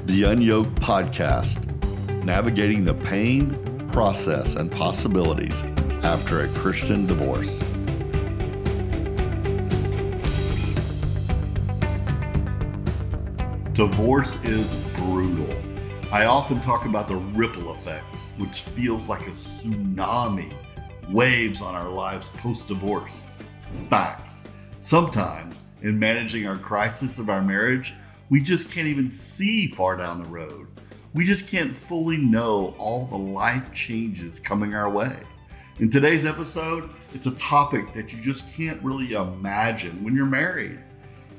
The UnYoked podcast, navigating the pain, process, and possibilities after a Christian divorce. Divorce is brutal. I often talk about the ripple effects, which feels like a tsunami, waves on our lives post-divorce. Facts. Sometimes, in managing our crisis of our marriage, we just can't even see far down the road. We just can't fully know all the life changes coming our way. In today's episode, it's a topic that you just can't really imagine when you're married.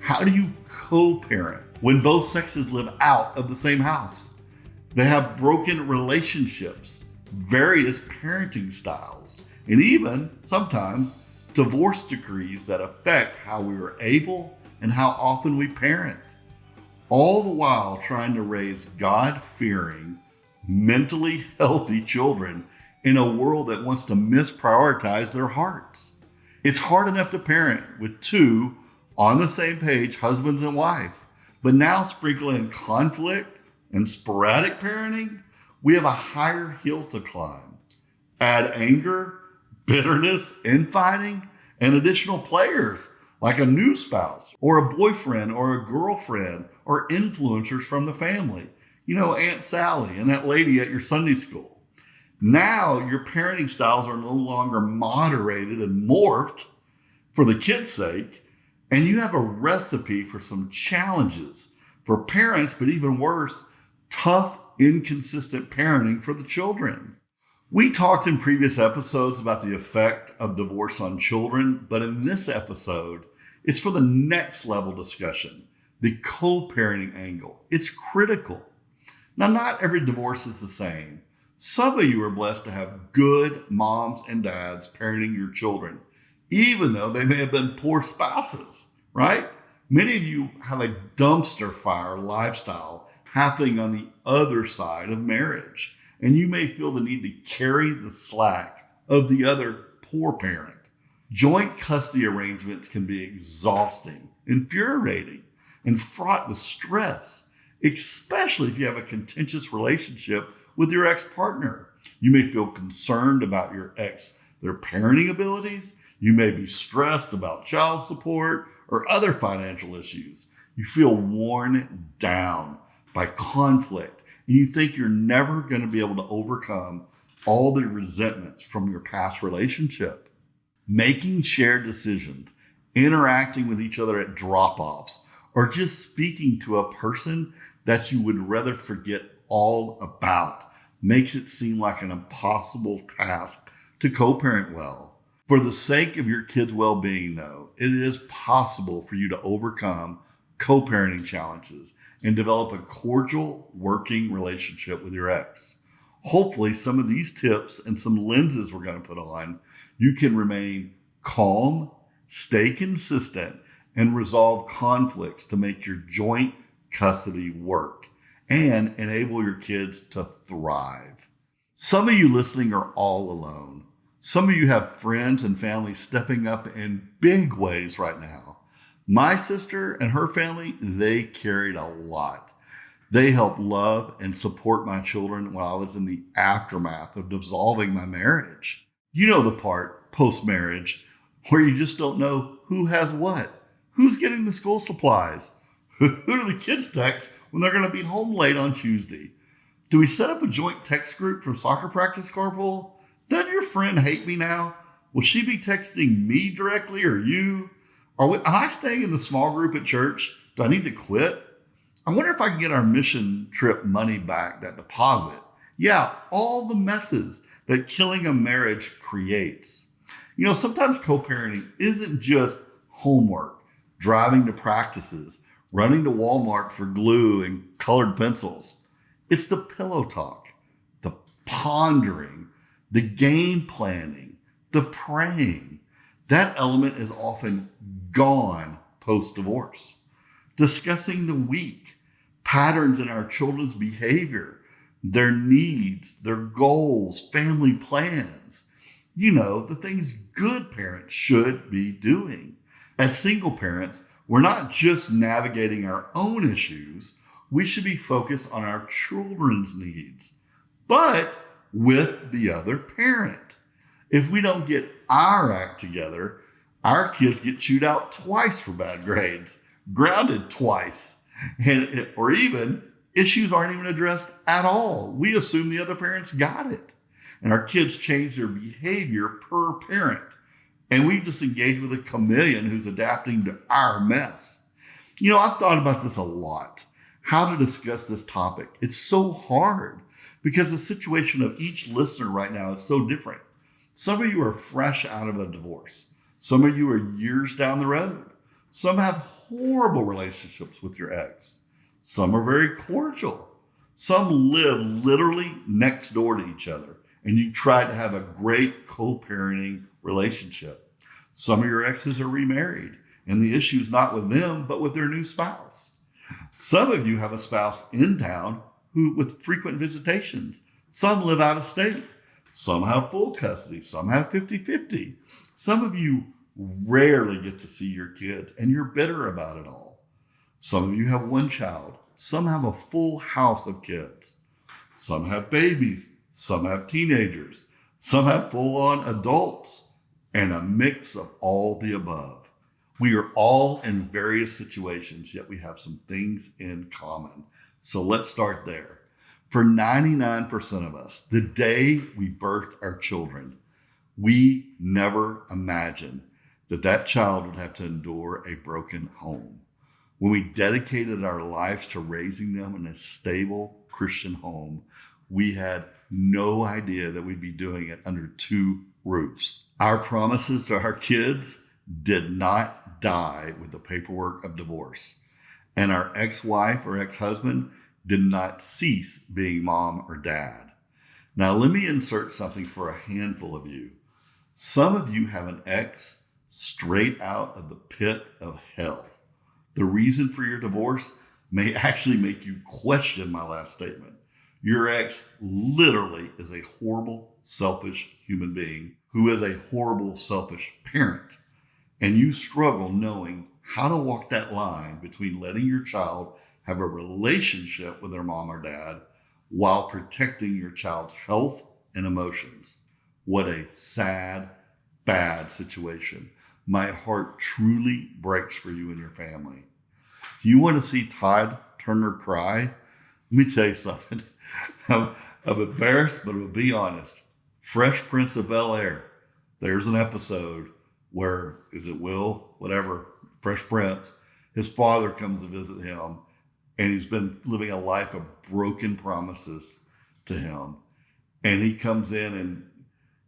How do you co-parent when both sexes live out of the same house? They have broken relationships, various parenting styles, and even sometimes divorce decrees that affect how we are able and how often we parent. All the while trying to raise God-fearing, mentally healthy children in a world that wants to misprioritize their hearts. It's hard enough to parent with two on the same page, husbands and wife, but now sprinkle in conflict and sporadic parenting, we have a higher hill to climb. Add anger, bitterness, infighting, and additional players like a new spouse or a boyfriend or a girlfriend or influencers from the family. You know, Aunt Sally and that lady at your Sunday school. Now your parenting styles are no longer moderated and morphed for the kids' sake, and you have a recipe for some challenges for parents, but even worse, tough, inconsistent parenting for the children. We talked in previous episodes about the effect of divorce on children, but in this episode, it's for the next level discussion, the co-parenting angle. It's critical. Now, not every divorce is the same. Some of you are blessed to have good moms and dads parenting your children, even though they may have been poor spouses, right? Many of you have a dumpster fire lifestyle happening on the other side of marriage, and you may feel the need to carry the slack of the other poor parent. Joint custody arrangements can be exhausting, infuriating, and fraught with stress, especially if you have a contentious relationship with your ex-partner. You may feel concerned about their parenting abilities. You may be stressed about child support or other financial issues. You feel worn down by conflict, and you think you're never going to be able to overcome all the resentments from your past relationship. Making shared decisions, interacting with each other at drop-offs, or just speaking to a person that you would rather forget all about makes it seem like an impossible task to co-parent well. For the sake of your kids' well-being, though, it is possible for you to overcome co-parenting challenges and develop a cordial working relationship with your ex. Hopefully, some of these tips and some lenses we're going to put on, you can remain calm, stay consistent, and resolve conflicts to make your joint custody work and enable your kids to thrive. Some of you listening are all alone. Some of you have friends and family stepping up in big ways right now. My sister and her family, they carried a lot. They helped love and support my children while I was in the aftermath of dissolving my marriage. You know the part post-marriage where you just don't know who has what, who's getting the school supplies, who do the kids text when they're going to be home late on Tuesday. Do we set up a joint text group for soccer practice, carpool? Doesn't your friend hate me now? Will she be texting me directly or you? Am I staying in the small group at church? Do I need to quit? I wonder if I can get our mission trip money back, that deposit. Yeah, all the messes that killing a marriage creates. You know, sometimes co-parenting isn't just homework, driving to practices, running to Walmart for glue and colored pencils. It's the pillow talk, the pondering, the game planning, the praying. That element is often gone post-divorce. Discussing the week, patterns in our children's behavior, their needs, their goals, family plans. You know, the things good parents should be doing. As single parents, we're not just navigating our own issues, We should be focused on our children's needs, but with the other parent. If we don't get our act together, our kids get chewed out twice for bad grades, grounded twice, or even issues aren't even addressed at all. We assume the other parents got it. And our kids change their behavior per parent. And we just engage with a chameleon who's adapting to our mess. I've thought about this a lot, how to discuss this topic. It's so hard because the situation of each listener right now is so different. Some of you are fresh out of a divorce. Some of you are years down the road. Some have horrible relationships with your ex. Some are very cordial. Some live literally next door to each other, and you try to have a great co-parenting relationship. Some of your exes are remarried, and the issue is not with them, but with their new spouse. Some of you have a spouse in town with frequent visitations. Some live out of state. Some have full custody. Some have 50-50. Some of you rarely get to see your kids, and you're bitter about it all. Some of you have one child. Some have a full house of kids. Some have babies. Some have teenagers. Some have full-on adults, and a mix of all the above. We are all in various situations, yet we have some things in common. So let's start there. For 99% of us, the day we birthed our children, we never imagined that child would have to endure a broken home. When we dedicated our lives to raising them in a stable Christian home, we had no idea that we'd be doing it under two roofs. Our promises to our kids did not die with the paperwork of divorce. And our ex-wife or ex-husband did not cease being mom or dad. Now, let me insert something for a handful of you. Some of you have an ex straight out of the pit of hell. The reason for your divorce may actually make you question my last statement. Your ex literally is a horrible, selfish human being who is a horrible, selfish parent. And you struggle knowing how to walk that line between letting your child have a relationship with their mom or dad while protecting your child's health and emotions. What a sad, bad situation. My heart truly breaks for you and your family. Do you want to see Todd Turner cry? Let me tell you something. I'm embarrassed, but I'm going to be honest. Fresh Prince of Bel-Air. There's an episode where, is it Will? Whatever, Fresh Prince. His father comes to visit him, and he's been living a life of broken promises to him. And he comes in, and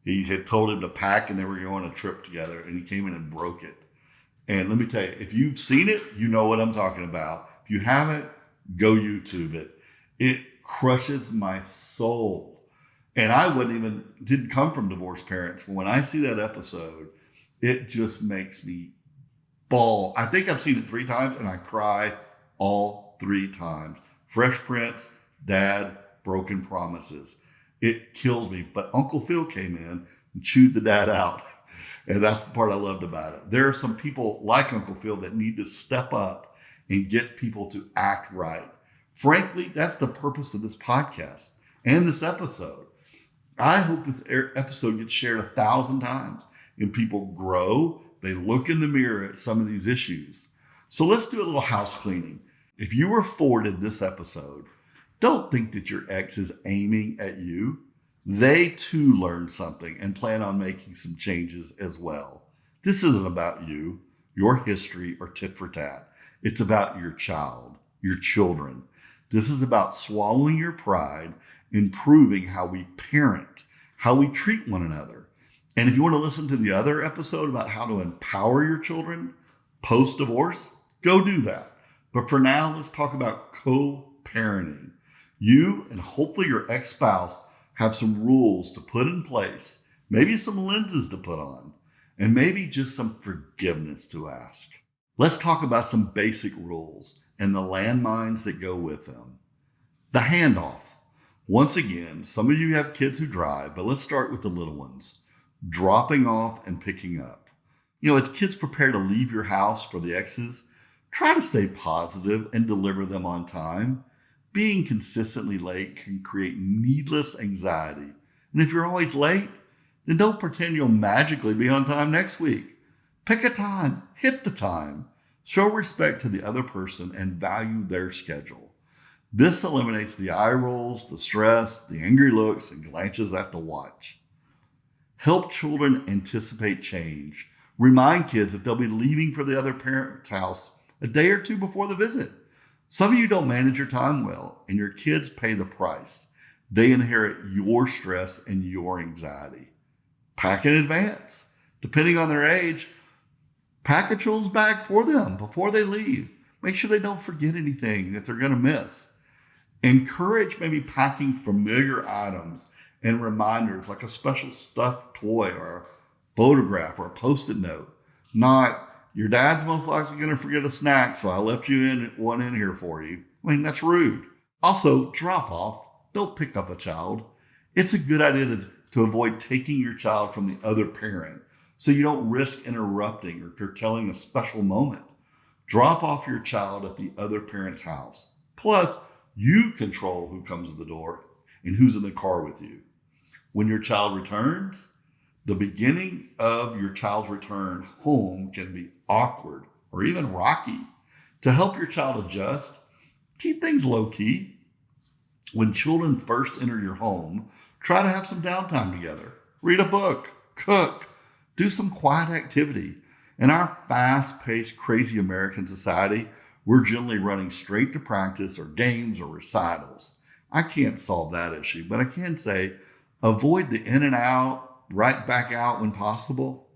he had told him to pack, and they were going on a trip together, and he came in and broke it. And let me tell you, if you've seen it, you know what I'm talking about. If you haven't, go YouTube it. It crushes my soul. And I didn't come from divorced parents. But when I see that episode, it just makes me bawl. I think I've seen it 3 times, and I cry all 3 times. Fresh Prince, Dad, broken promises. It kills me. But Uncle Phil came in and chewed the dad out. And that's the part I loved about it. There are some people like Uncle Phil that need to step up and get people to act right. Frankly, that's the purpose of this podcast and this episode. I hope this episode gets shared 1,000 times and people grow. They look in the mirror at some of these issues. So let's do a little house cleaning. If you were forwarded this episode, don't think that your ex is aiming at you. They too learned something and plan on making some changes as well. This isn't about you, your history, or tit for tat. It's about your child, your children. This is about swallowing your pride, improving how we parent, how we treat one another. And if you want to listen to the other episode about how to empower your children post-divorce, go do that. But for now, let's talk about co-parenting. You and hopefully your ex-spouse have some rules to put in place, maybe some lenses to put on, and maybe just some forgiveness to ask. Let's talk about some basic rules and the landmines that go with them. The handoff. Once again, some of you have kids who drive, but let's start with the little ones. Dropping off and picking up. As kids prepare to leave your house for the exes, try to stay positive and deliver them on time. Being consistently late can create needless anxiety. And if you're always late, then don't pretend you'll magically be on time next week. Pick a time, hit the time. Show respect to the other person and value their schedule. This eliminates the eye rolls, the stress, the angry looks, and glances at the watch. Help children anticipate change. Remind kids that they'll be leaving for the other parent's house a day or two before the visit. Some of you don't manage your time well, and your kids pay the price. They inherit your stress and your anxiety. Pack in advance. Depending on their age, pack a children's bag for them before they leave. Make sure they don't forget anything that they're going to miss. Encourage maybe packing familiar items and reminders like a special stuffed toy or a photograph or a Post-it note. Not, your dad's most likely going to forget a snack, so I left one in here for you. I mean, that's rude. Also, drop off. Don't pick up a child. It's a good idea to avoid taking your child from the other parent so you don't risk interrupting or curtailing a special moment. Drop off your child at the other parent's house. Plus, you control who comes to the door and who's in the car with you. When your child returns, the beginning of your child's return home can be awkward or even rocky. To help your child adjust, keep things low key. When children first enter your home, try to have some downtime together. Read a book, cook, do some quiet activity. In our fast-paced, crazy American society, we're generally running straight to practice or games or recitals. I can't solve that issue, but I can say avoid the in and out, right back out when possible.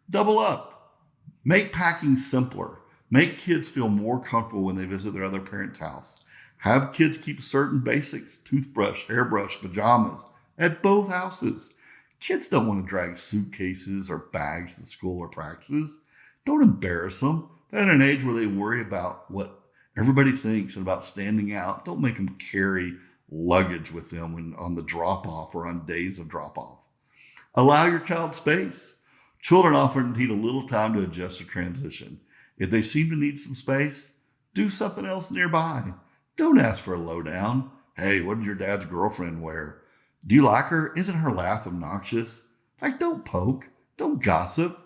Double up. Make packing simpler. Make kids feel more comfortable when they visit their other parent's house. Have kids keep certain basics, toothbrush, hairbrush, pajamas, at both houses. Kids don't want to drag suitcases or bags to school or practices. Don't embarrass them. They're in an age where they worry about what everybody thinks and about standing out. Don't make them carry luggage with them when on the drop-off or on days of drop-off. Allow your child space. Children often need a little time to adjust to transition. If they seem to need some space, do something else nearby. Don't ask for a lowdown. Hey, what did your dad's girlfriend wear? Do you like her? Isn't her laugh obnoxious? Like, don't poke. Don't gossip.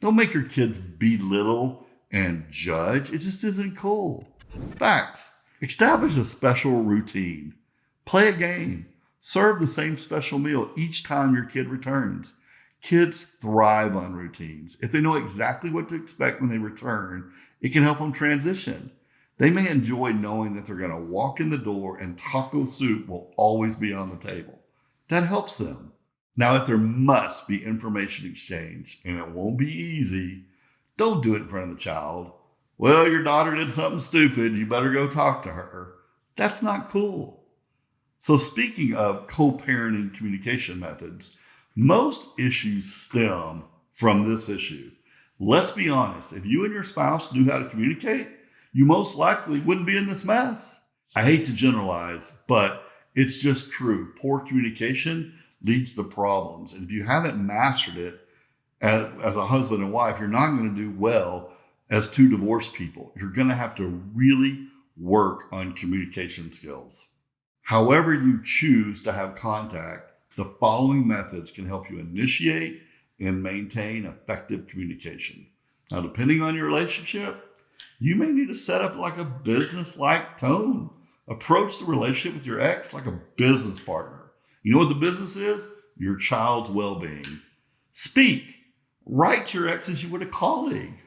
Don't make your kids belittle and judge. It just isn't cool. Facts. Establish a special routine. Play a game. Serve the same special meal each time your kid returns. Kids thrive on routines. If they know exactly what to expect when they return, it can help them transition. They may enjoy knowing that they're going to walk in the door and taco soup will always be on the table. That helps them. Now, if there must be information exchange, and it won't be easy, don't do it in front of the child. Well, your daughter did something stupid. You better go talk to her. That's not cool. So speaking of co-parenting communication methods, most issues stem from this issue. Let's be honest. If you and your spouse knew how to communicate, you most likely wouldn't be in this mess. I hate to generalize, but it's just true. Poor communication leads to problems. And if you haven't mastered it as a husband and wife, you're not going to do well as two divorced people. You're going to have to really work on communication skills. However you choose to have contact, the following methods can help you initiate and maintain effective communication. Now, depending on your relationship, you may need to set up like a business-like tone. Approach the relationship with your ex like a business partner. You know what the business is? Your child's well-being. Speak. Write to your ex as you would a colleague.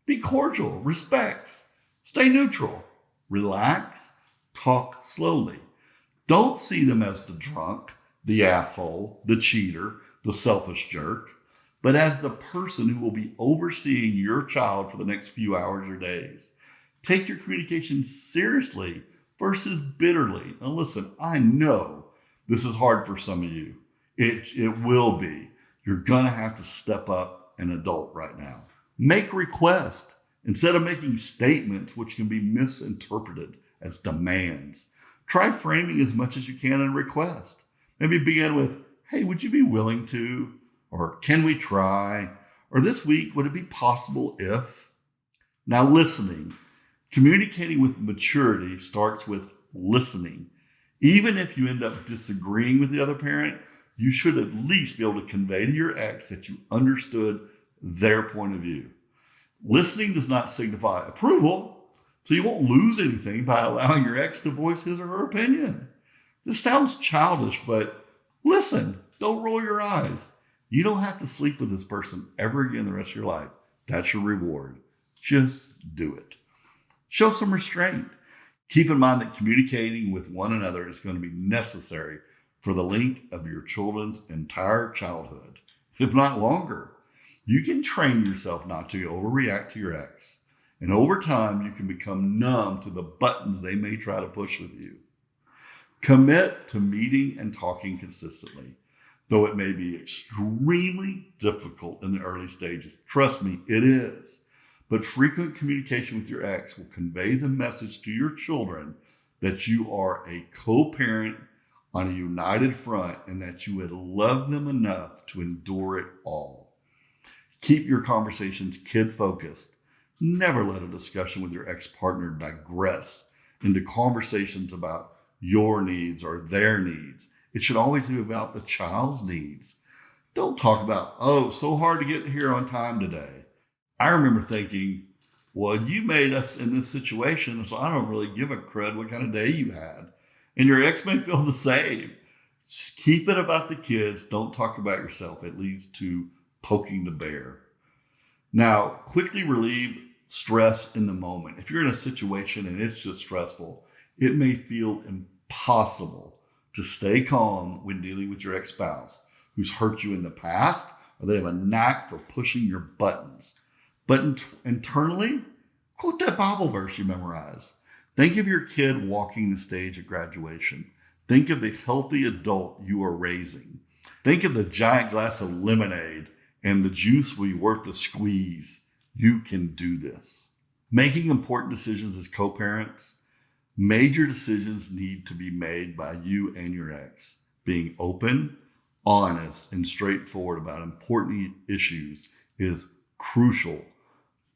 Be cordial. Respect. Stay neutral. Relax. Talk slowly. Don't see them as the drunk, the asshole, the cheater, the selfish jerk, but as the person who will be overseeing your child for the next few hours or days. Take your communication seriously versus bitterly. Now listen, I know this is hard for some of you. It will be. You're going to have to step up an adult right now. Make requests instead of making statements which can be misinterpreted as demands. Try framing as much as you can in a request. Maybe begin with, hey, would you be willing to? Or can we try? Or this week, would it be possible if? Now listening, communicating with maturity starts with listening. Even if you end up disagreeing with the other parent, you should at least be able to convey to your ex that you understood their point of view. Listening does not signify approval, so you won't lose anything by allowing your ex to voice his or her opinion. This sounds childish, but listen, don't roll your eyes. You don't have to sleep with this person ever again the rest of your life. That's your reward. Just do it. Show some restraint. Keep in mind that communicating with one another is going to be necessary for the length of your children's entire childhood, if not longer. You can train yourself not to overreact to your ex, and over time you can become numb to the buttons they may try to push with you. Commit to meeting and talking consistently, though it may be extremely difficult in the early stages. Trust me, it is. But frequent communication with your ex will convey the message to your children that you are a co-parent on a united front and that you would love them enough to endure it all. Keep your conversations kid-focused. Never let a discussion with your ex-partner digress into conversations about your needs or their needs. It should always be about the child's needs. Don't talk about, oh, so hard to get here on time today. I remember thinking, well, you made us in this situation, so I don't really give a crud what kind of day you had. And your ex may feel the same. Just keep it about the kids. Don't talk about yourself. It leads to poking the bear. Now, quickly relieve stress in the moment. If you're in a situation and it's just stressful, it may feel impossible to stay calm when dealing with your ex-spouse who's hurt you in the past, or they have a knack for pushing your buttons. But internally, quote that Bible verse you memorized. Think of your kid walking the stage at graduation. Think of the healthy adult you are raising. Think of the giant glass of lemonade and the juice will be worth the squeeze. You can do this. Making important decisions as co-parents, major decisions need to be made by you and your ex. Being open, honest, and straightforward about important issues is crucial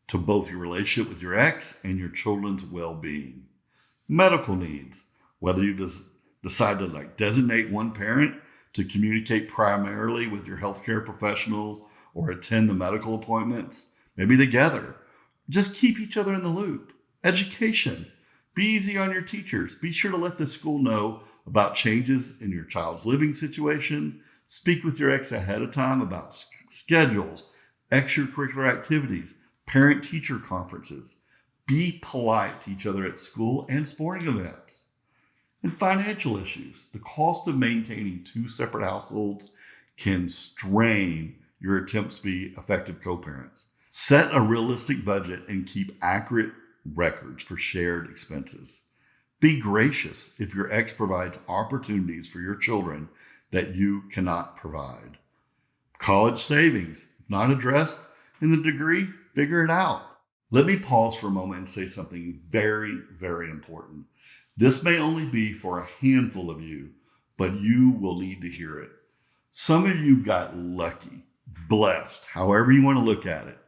to both your relationship with your ex and your children's well-being. Medical needs, whether you decide to designate one parent to communicate primarily with your healthcare professionals or attend the medical appointments, maybe together. Just keep each other in the loop. Education. Be easy on your teachers. Be sure to let the school know about changes in your child's living situation. Speak with your ex ahead of time about schedules, extracurricular activities, parent-teacher conferences. Be polite to each other at school and sporting events. And financial issues. The cost of maintaining two separate households can strain your attempts to be effective co-parents. Set a realistic budget and keep accurate records for shared expenses. Be gracious if your ex provides opportunities for your children that you cannot provide. College savings, if not addressed in the degree, figure it out. Let me pause for a moment and say something very, very important. This may only be for a handful of you, but you will need to hear it. Some of you got lucky, blessed, however you want to look at it.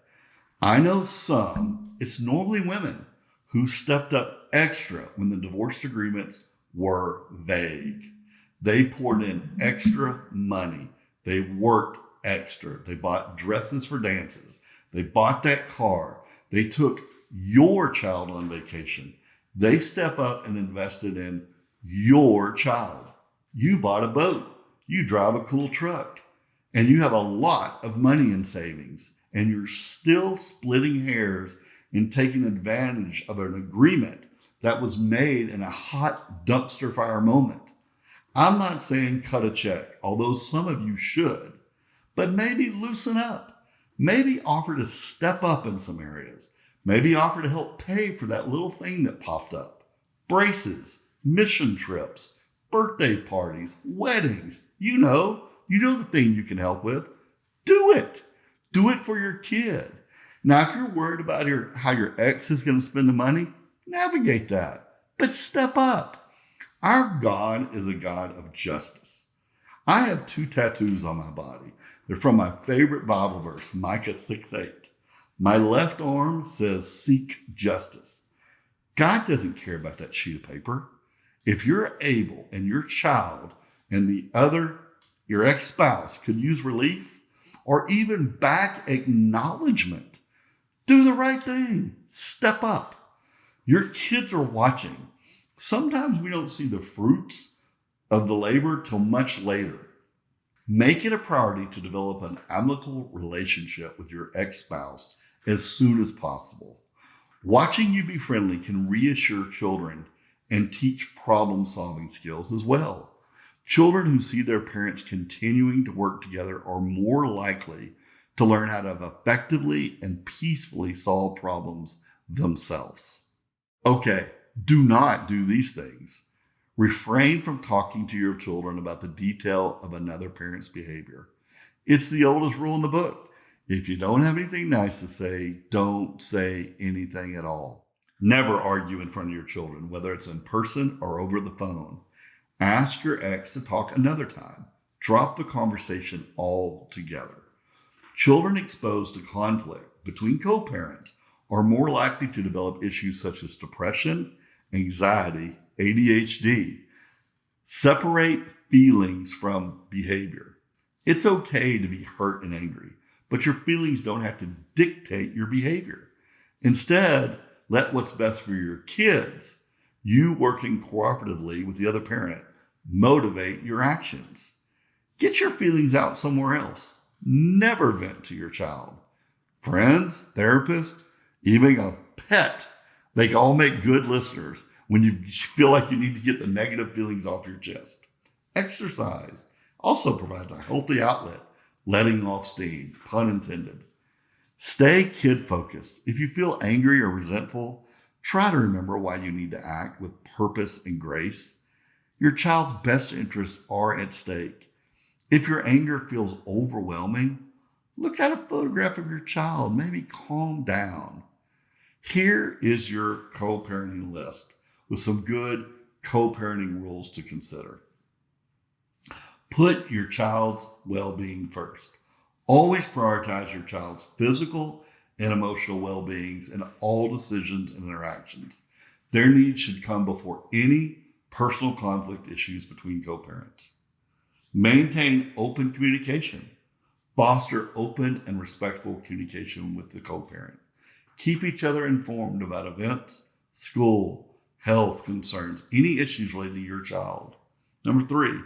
I know some, it's normally women, who stepped up extra when the divorce agreements were vague. They poured in extra money. They worked extra. They bought dresses for dances. They bought that car. They took your child on vacation. They step up and invested in your child. You bought a boat. You drive a cool truck. And you have a lot of money in savings. And you're still splitting hairs and taking advantage of an agreement that was made in a hot dumpster fire moment. I'm not saying cut a check, although some of you should, but maybe loosen up. Maybe offer to step up in some areas. Maybe offer to help pay for that little thing that popped up. Braces, mission trips, birthday parties, weddings. You know the thing you can help with. Do it. Do it for your kid. Now, if you're worried about how your ex is going to spend the money, navigate that. But step up. Our God is a God of justice. I have 2 tattoos on my body. They're from my favorite Bible verse, Micah 6:8. My left arm says, seek justice. God doesn't care about that sheet of paper. If you're able and your child and your ex-spouse could use relief or even back acknowledgement, do the right thing. Step up. Your kids are watching. Sometimes we don't see the fruits of the labor till much later. Make it a priority to develop an amicable relationship with your ex-spouse as soon as possible. Watching you be friendly can reassure children and teach problem-solving skills as well. Children who see their parents continuing to work together are more likely to learn how to effectively and peacefully solve problems themselves. Okay, do not do these things. Refrain from talking to your children about the detail of another parent's behavior. It's the oldest rule in the book. If you don't have anything nice to say, don't say anything at all. Never argue in front of your children, whether it's in person or over the phone. Ask your ex to talk another time. Drop the conversation altogether. Children exposed to conflict between co-parents are more likely to develop issues such as depression, anxiety, ADHD. Separate feelings from behavior. It's okay to be hurt and angry, but your feelings don't have to dictate your behavior. Instead, let what's best for your kids, you working cooperatively with the other parent, motivate your actions. Get your feelings out somewhere else. Never vent to your child. Friends, therapists, even a pet, they can all make good listeners when you feel like you need to get the negative feelings off your chest. Exercise also provides a healthy outlet, letting off steam, pun intended. Stay kid focused. If you feel angry or resentful, try to remember why you need to act with purpose and grace. Your child's best interests are at stake. If your anger feels overwhelming, look at a photograph of your child. Maybe calm down. Here is your co-parenting list with some good co-parenting rules to consider. Put your child's well-being first. Always prioritize your child's physical and emotional well-beings in all decisions and interactions. Their needs should come before any personal conflict issues between co-parents. Maintain open communication. Foster open and respectful communication with the co-parent. Keep each other informed about events, school, health concerns, any issues related to your child. Number 3,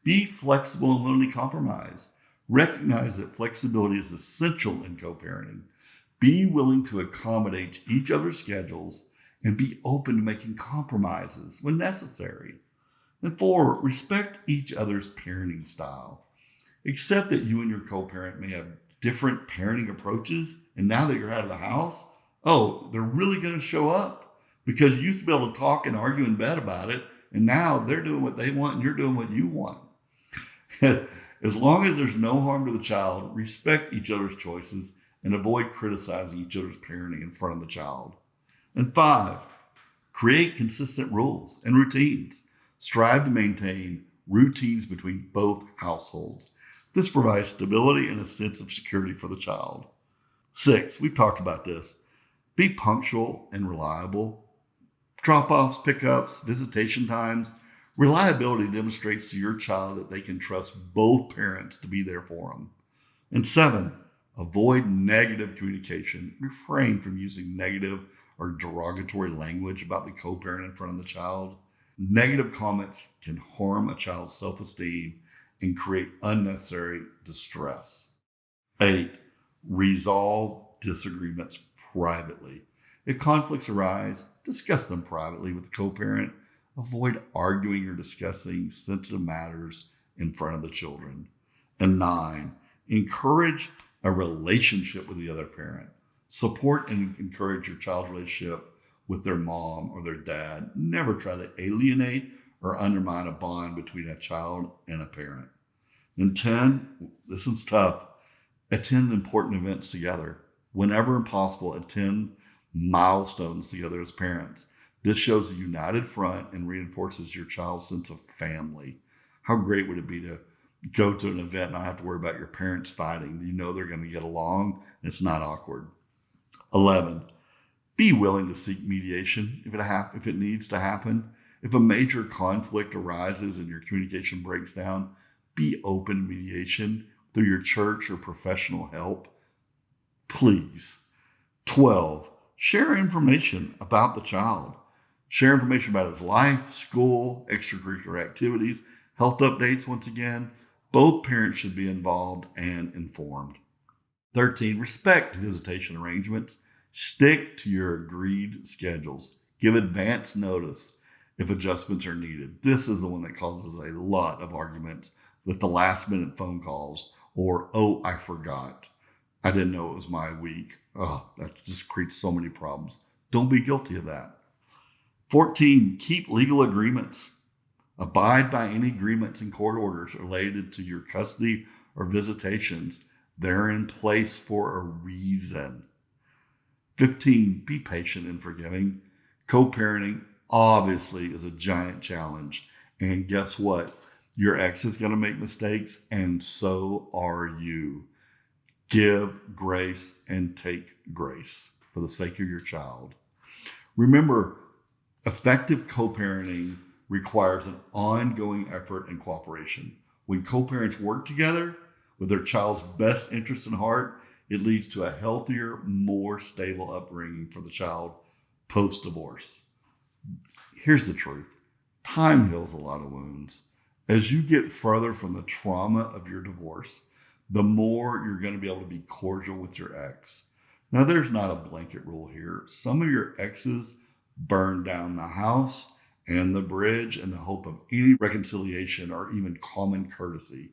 be flexible and willing to compromise. Recognize that flexibility is essential in co-parenting. Be willing to accommodate each other's schedules and be open to making compromises when necessary. And 4, respect each other's parenting style. Accept that you and your co-parent may have different parenting approaches, and now that you're out of the house, they're really going to show up because you used to be able to talk and argue in bed about it, and now they're doing what they want and you're doing what you want. As long as there's no harm to the child, respect each other's choices and avoid criticizing each other's parenting in front of the child. And 5, create consistent rules and routines. Strive to maintain routines between both households. This provides stability and a sense of security for the child. 6, we've talked about this. Be punctual and reliable. Drop-offs, pickups, visitation times. Reliability demonstrates to your child that they can trust both parents to be there for them. And 7, avoid negative communication. Refrain from using negative or derogatory language about the co-parent in front of the child. Negative comments can harm a child's self-esteem and create unnecessary distress. 8, resolve disagreements privately. If conflicts arise, discuss them privately with the co-parent. Avoid arguing or discussing sensitive matters in front of the children. And 9, encourage a relationship with the other parent. Support and encourage your child's relationship with their mom or their dad. Never try to alienate or undermine a bond between a child and a parent. And 10, this one's tough, attend important events together. Whenever possible, attend milestones together as parents. This shows a united front and reinforces your child's sense of family. How great would it be to go to an event and not have to worry about your parents fighting? You know they're going to get along and it's not awkward. 11, be willing to seek mediation if it needs to happen. If a major conflict arises and your communication breaks down, be open to mediation through your church or professional help, please. 12, share information about the child. Share information about his life, school, extracurricular activities, health updates. Once again, both parents should be involved and informed. 13, respect visitation arrangements. Stick to your agreed schedules. Give advance notice if adjustments are needed. This is the one that causes a lot of arguments with the last minute phone calls or, oh, I forgot. I didn't know it was my week. Oh, that just creates so many problems. Don't be guilty of that. 14, keep legal agreements. Abide by any agreements and court orders related to your custody or visitations. They're in place for a reason. 15, be patient and forgiving. Co-parenting obviously is a giant challenge. And guess what? Your ex is going to make mistakes, and so are you. Give grace and take grace for the sake of your child. Remember, effective co-parenting requires an ongoing effort and cooperation. When co-parents work together with their child's best interest in heart, it leads to a healthier, more stable upbringing for the child post-divorce. Here's the truth. Time heals a lot of wounds. As you get further from the trauma of your divorce, the more you're going to be able to be cordial with your ex. Now, there's not a blanket rule here. Some of your exes burned down the house and the bridge in the hope of any reconciliation or even common courtesy.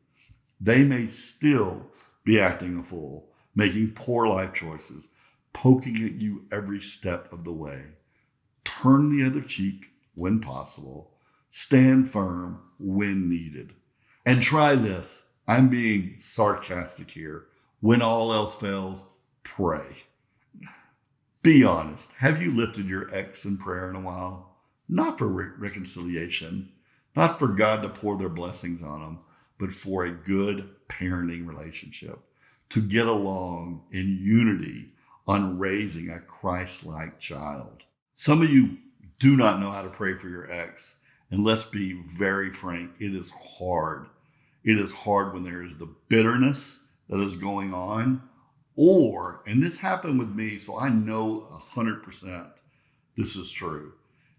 They may still be acting a fool, making poor life choices, poking at you every step of the way. Turn the other cheek when possible. Stand firm when needed. And try this. I'm being sarcastic here. When all else fails, pray. Be honest. Have you lifted your ex in prayer in a while? Not for reconciliation, not for God to pour their blessings on them, but for a good parenting relationship, to get along in unity on raising a Christ-like child. Some of you do not know how to pray for your ex, and let's be very frank, it is hard. It is hard when there is the bitterness that is going on, or, and this happened with me, so I know 100% this is true.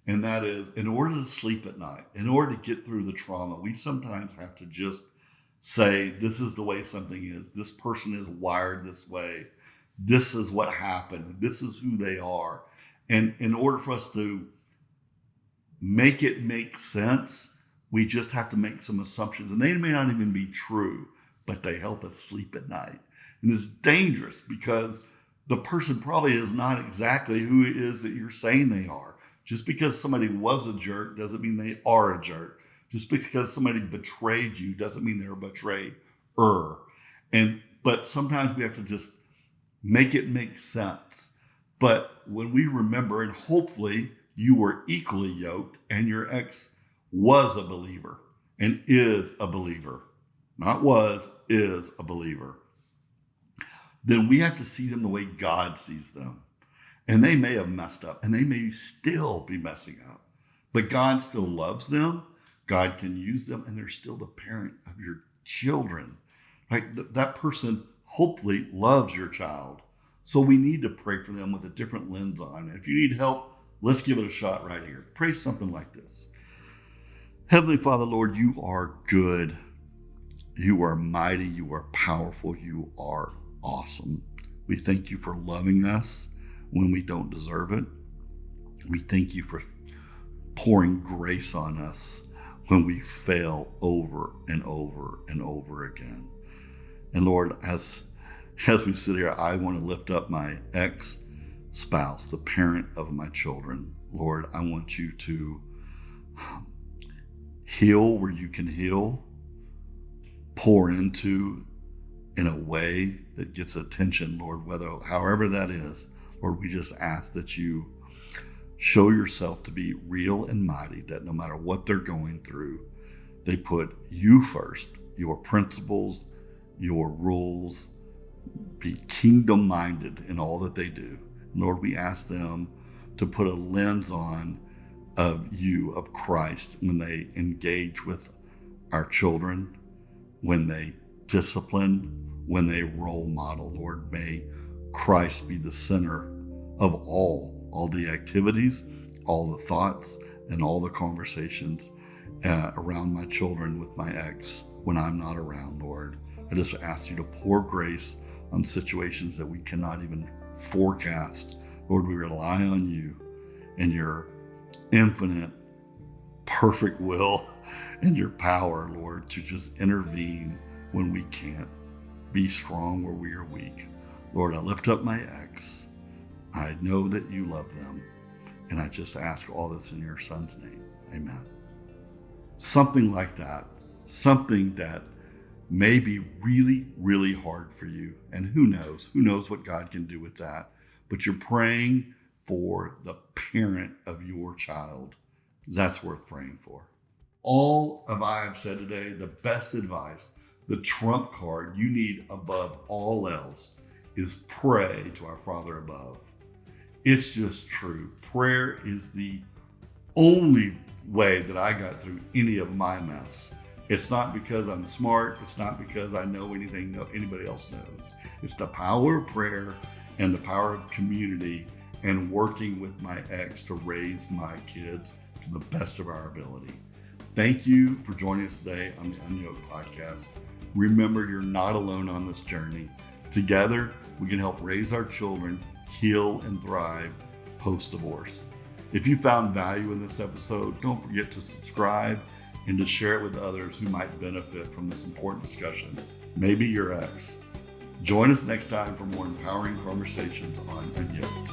And that is, in order to sleep at night, in order to get through the trauma, we sometimes have to just say, this is the way something is. This person is wired this way. This is what happened. This is who they are. And in order for us to make it make sense, we just have to make some assumptions. And they may not even be true, but they help us sleep at night. And it's dangerous because the person probably is not exactly who it is that you're saying they are. Just because somebody was a jerk doesn't mean they are a jerk. Just because somebody betrayed you doesn't mean they're a betrayer. But sometimes we have to just make it make sense. But when we remember, and hopefully you were equally yoked and your ex was a believer and is a believer, not was, is a believer, then we have to see them the way God sees them. And they may have messed up and they may still be messing up, but God still loves them. God can use them, and they're still the parent of your children. Right? That person hopefully loves your child. So we need to pray for them with a different lens on. And if you need help, let's give it a shot right here. Pray something like this. Heavenly Father, Lord, you are good. You are mighty. You are powerful. You are awesome. We thank you for loving us when we don't deserve it. We thank you for pouring grace on us when we fail over and over and over again. And Lord, as we sit here, I want to lift up my ex-spouse, the parent of my children. Lord, I want you to heal where you can heal, pour into in a way that gets attention, Lord, however that is. Lord, we just ask that you show yourself to be real and mighty, that no matter what they're going through, they put you first, your principles, your rules, be kingdom-minded in all that they do. Lord, we ask them to put a lens on of you, of Christ, when they engage with our children, when they discipline, when they role model. Lord, may Christ be the center of all the activities, all the thoughts, and all the conversations around my children with my ex when I'm not around, Lord. I just ask you to pour grace on situations that we cannot even forecast. Lord, we rely on you and your infinite, perfect will and your power, Lord, to just intervene when we can't. Be strong where we are weak. Lord, I lift up my ex. I know that you love them. And I just ask all this in your son's name. Amen. Something like that. Something that may be really, really hard for you. And who knows what God can do with that. But you're praying for the parent of your child. That's worth praying for. All of I have said today, the best advice, the trump card you need above all else is pray to our Father above. It's just true. Prayer is the only way that I got through any of my mess. It's not because I'm smart. It's not because I know anything anybody else knows. It's the power of prayer and the power of community and working with my ex to raise my kids to the best of our ability. Thank you for joining us today on the UnYoked podcast. Remember, you're not alone on this journey. Together, we can help raise our children, heal and thrive post-divorce. If you found value in this episode, don't forget to subscribe and to share it with others who might benefit from this important discussion, maybe your ex. Join us next time for more empowering conversations on UnYoked.